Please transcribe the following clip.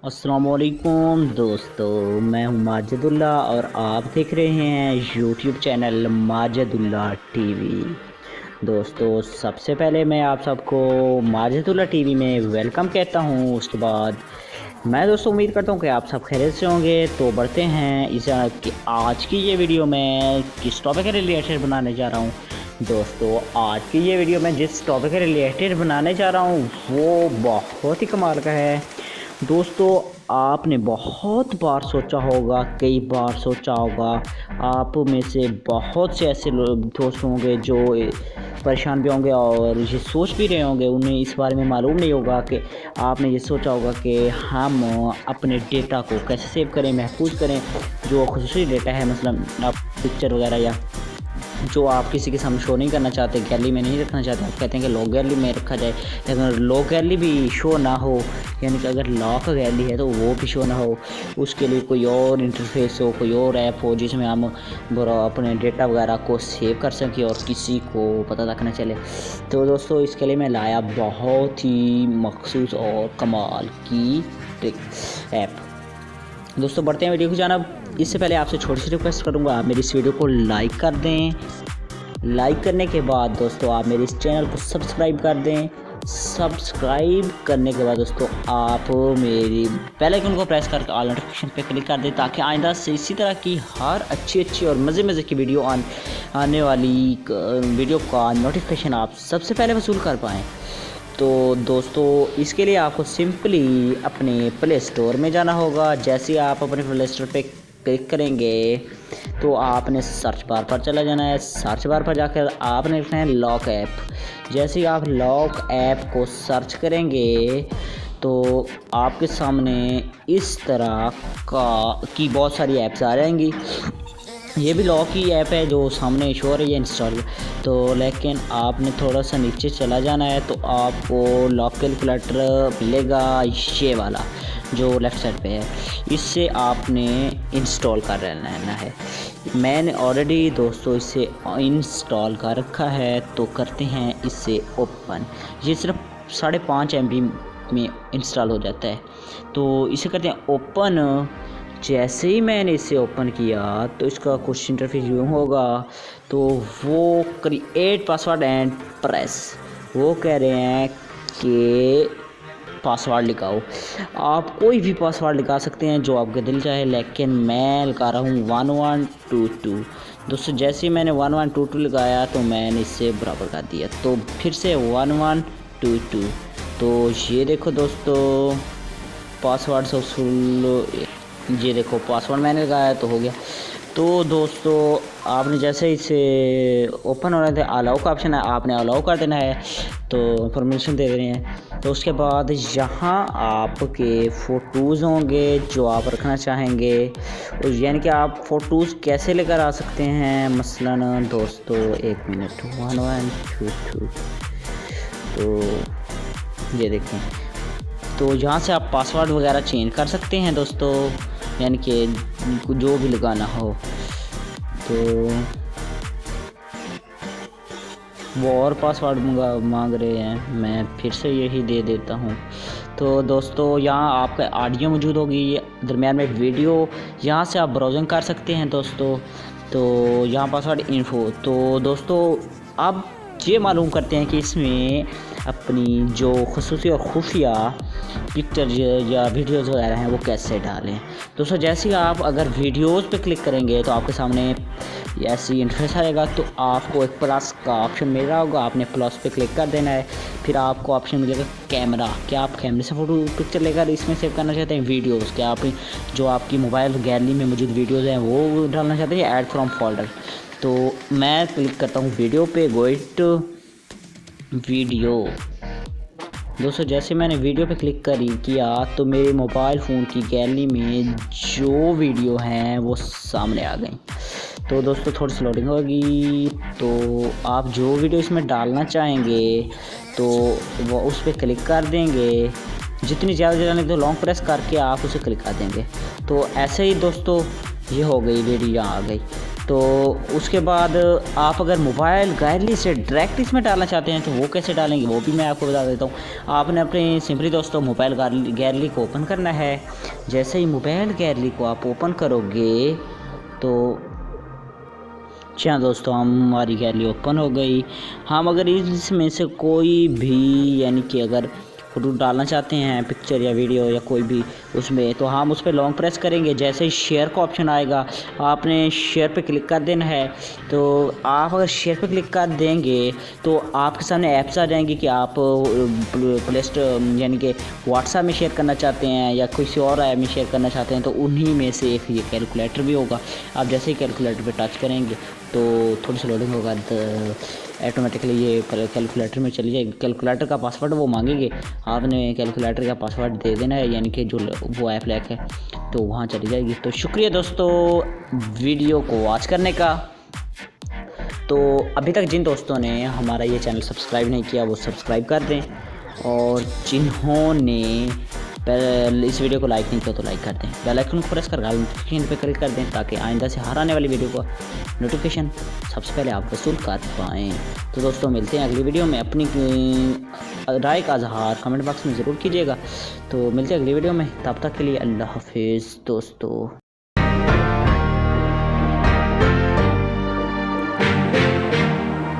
अस्सलामुअलैकुम दोस्तों, मैं हूं माजिदुल्ला और आप देख रहे हैं यूट्यूब चैनल माजिदुल्ला टीवी। दोस्तों, सबसे पहले मैं आप सबको माजिदुल्ला टीवी में वेलकम कहता हूं। उसके बाद मैं दोस्तों उम्मीद करता हूं कि आप सब खैरियत से होंगे। तो बढ़ते हैं इस आज की ये वीडियो मैं किस टॉपिक के रिलेटेड बनाने जा रहा हूँ। दोस्तों, आज की ये वीडियो मैं जिस टॉपिक के रिलेटेड बनाने जा रहा हूँ वो बहुत ही कमाल का है। दोस्तों, आपने बहुत बार सोचा होगा, कई बार सोचा होगा, आप में से बहुत से ऐसे लोग दोस्त होंगे जो परेशान भी होंगे और ये सोच भी रहे होंगे, उन्हें इस बारे में मालूम नहीं होगा कि आपने ये सोचा होगा कि हम अपने डेटा को कैसे सेव करें, महफूज करें। जो खुसूसी डेटा है, मसलन आप पिक्चर वगैरह या जो आप किसी के सामने शो नहीं करना चाहते, गैलरी में नहीं रखना चाहते, आप कहते हैं कि लॉक गैलरी में रखा जाए। लेकिन लॉक गैलरी भी शो ना हो, यानी कि अगर लॉक गैलरी है तो वो भी शो ना हो, उसके लिए कोई और इंटरफेस हो, कोई और ऐप हो जिसमें हम अपने डेटा वगैरह को सेव कर सकें और किसी को पता तक न चले। तो दोस्तों, इसके लिए मैं लाया बहुत ही मखसूस और कमाल की ट्रिक ऐप। दोस्तों, बढ़ते हैं वीडियो की जानब। इससे पहले आपसे छोटी सी रिक्वेस्ट करूंगा, आप मेरी इस वीडियो को लाइक कर दें। लाइक करने के बाद दोस्तों आप मेरे इस चैनल को सब्सक्राइब कर दें। सब्सक्राइब करने के बाद दोस्तों आप मेरी बेल आइकन को प्रेस करके ऑल नोटिफिकेशन पे क्लिक कर दें, ताकि आइंदा से इसी तरह की हर अच्छी और मज़े की वीडियो आने वाली वीडियो का नोटिफिकेशन आप सबसे पहले वसूल कर पाएँ। तो दोस्तों, इसके लिए आपको सिंपली अपने प्ले स्टोर में जाना होगा। जैसे ही आप अपने प्ले स्टोर पे क्लिक करेंगे तो आपने सर्च बार पर चला जाना है। सर्च बार पर जाकर आपने लिखना है लॉक ऐप। जैसे ही आप लॉक ऐप को सर्च करेंगे तो आपके सामने इस तरह की बहुत सारी ऐप्स आ जाएंगी। ये भी लॉक की ऐप है जो सामने शो हो रही है इंस्टॉल। तो लेकिन आपने थोड़ा सा नीचे चला जाना है तो आपको लॉक कैलकुलेटर मिलेगा, ये वाला जो लेफ़्ट साइड पे है। इससे आपने इंस्टॉल कर लेना है। मैंने ऑलरेडी दोस्तों इसे इंस्टॉल कर रखा है, तो करते हैं इसे ओपन। ये सिर्फ 5.5 MB में इंस्टॉल हो जाता है। तो इसे करते हैं ओपन। जैसे ही मैंने इसे ओपन किया तो इसका कुछ इंटरफेस यूँ होगा। तो वो क्रिएट पासवर्ड एंड प्रेस, वो कह रहे हैं कि पासवर्ड लिखाओ। आप कोई भी पासवर्ड लिखा सकते हैं जो आपके दिल चाहे, लेकिन मैं लिखा रहा हूँ 1122। दोस्तों, जैसे ही मैंने 1122 लगाया तो मैंने इससे बराबर कर दिया, तो फिर से 1122। तो ये देखो दोस्तों, पासवर्ड सक्सेसफुल। ये देखो पासवर्ड मैंने लगाया तो हो गया। तो दोस्तों, आपने जैसे इसे ओपन होने थे अलाउ का ऑप्शन है, आपने अलाउ कर देना है। तो परमिशन दे रहे हैं। तो उसके बाद यहाँ आपके फ़ोटोज़ होंगे जो आप रखना चाहेंगे, और यानी कि आप फ़ोटोज़ कैसे लेकर आ सकते हैं। मसलन दोस्तों, 1 मिनट, 1122। तो ये देखें, तो यहाँ से आप पासवर्ड वगैरह चेंज कर सकते हैं दोस्तों, यानी कि जो भी लगाना हो। तो वो और पासवर्ड मांग रहे हैं, मैं फिर से यही दे देता हूँ। तो दोस्तों, यहाँ आपका ऑडियो मौजूद होगी, दरम्यान में वीडियो, यहाँ से आप ब्राउजिंग कर सकते हैं दोस्तों। तो यहाँ पासवर्ड इन्फो। तो दोस्तों, अब ये मालूम करते हैं कि इसमें अपनी जो खुसूसी और खुफिया पिक्चर या वीडियोज़ वगैरह हैं वो कैसे डालें। दोस्तों, जैसे ही आप अगर वीडियोज़ पे क्लिक करेंगे तो आपके सामने ऐसी इंटरफेस आएगा। तो आपको एक प्लस का ऑप्शन मिल रहा होगा, आपने प्लस पे क्लिक कर देना है। फिर आपको ऑप्शन मिलेगा कैमरा। क्या आप कैमरे से फ़ोटो पिक्चर लेकर इसमें सेव करना चाहते हैं वीडियोज़? क्या आप जो आपकी मोबाइल गैलरी में मौजूद वीडियोज़ हैं वो डालना चाहते हैं, ऐड फ्रॉम फोल्डर? तो मैं क्लिक करता हूँ वीडियो पे, गो इट वीडियो। दोस्तों, जैसे मैंने वीडियो पे क्लिक किया तो मेरे मोबाइल फ़ोन की गैलरी में जो वीडियो हैं वो सामने आ गई। तो दोस्तों, थोड़ी सी लोडिंग होगी। तो आप जो वीडियो इसमें डालना चाहेंगे तो वो उस पर क्लिक कर देंगे। जितनी ज़्यादा डालेंगे तो लॉन्ग प्रेस करके आप उसे क्लिक कर देंगे। तो ऐसे ही दोस्तों, ये हो गई वीडियो, यहाँ आ गई। तो उसके बाद आप अगर मोबाइल गैलरी से डायरेक्ट इसमें डालना चाहते हैं तो वो कैसे डालेंगे वो भी मैं आपको बता देता हूँ। आपने अपने सिंपली दोस्तों मोबाइल गैलरी को ओपन करना है। जैसे ही मोबाइल गैलरी को आप ओपन करोगे तो दोस्तों हमारी गैलरी ओपन हो गई। हम अगर इसमें से कोई भी यानी कि अगर फ़ोटो डालना चाहते हैं, पिक्चर या वीडियो या कोई भी उसमें, तो हम उस पर लॉन्ग प्रेस करेंगे। जैसे ही शेयर का ऑप्शन आएगा आपने शेयर पे क्लिक कर देना है। तो आप अगर शेयर पे क्लिक कर देंगे तो आपके सामने ऐप्स आ जाएंगी कि आप प्ले स्टोर यानी कि व्हाट्सएप में शेयर करना चाहते हैं या किसी और ऐप में शेयर करना चाहते हैं, तो उन्हीं में से एक ये कैलकुलेटर भी होगा। आप जैसे ही कैलकुलेटर पे टच करेंगे तो थोड़ी सी लोडिंग होगा तो ऑटोमेटिकली ये कैलकुलेटर में चली जाएगी। कैलकुलेटर का पासवर्ड वो मांगेंगे, आपने कैलकुलेटर का पासवर्ड दे देना है, यानी कि जो वो ऐप लैक है तो वहाँ चली जाएगी। तो शुक्रिया दोस्तों वीडियो को वॉच करने का। तो अभी तक जिन दोस्तों ने हमारा ये चैनल सब्सक्राइब नहीं किया वो सब्सक्राइब कर दें, और जिन्होंने इस वीडियो को लाइक नहीं किया तो लाइक कर दें। बेल आइकन को प्रेस कर नोटिफिकेशन पे क्लिक कर दें ताकि आइंदा से हर आने वाली वीडियो का नोटिफिकेशन सबसे पहले आप वसूल कर पाएँ। तो दोस्तों मिलते हैं अगली वीडियो में। अपनी राय का इजहार कमेंट बॉक्स में ज़रूर कीजिएगा। तो मिलते हैं अगली वीडियो में, तब तक के लिए अल्लाह हाफिज़ दोस्तों।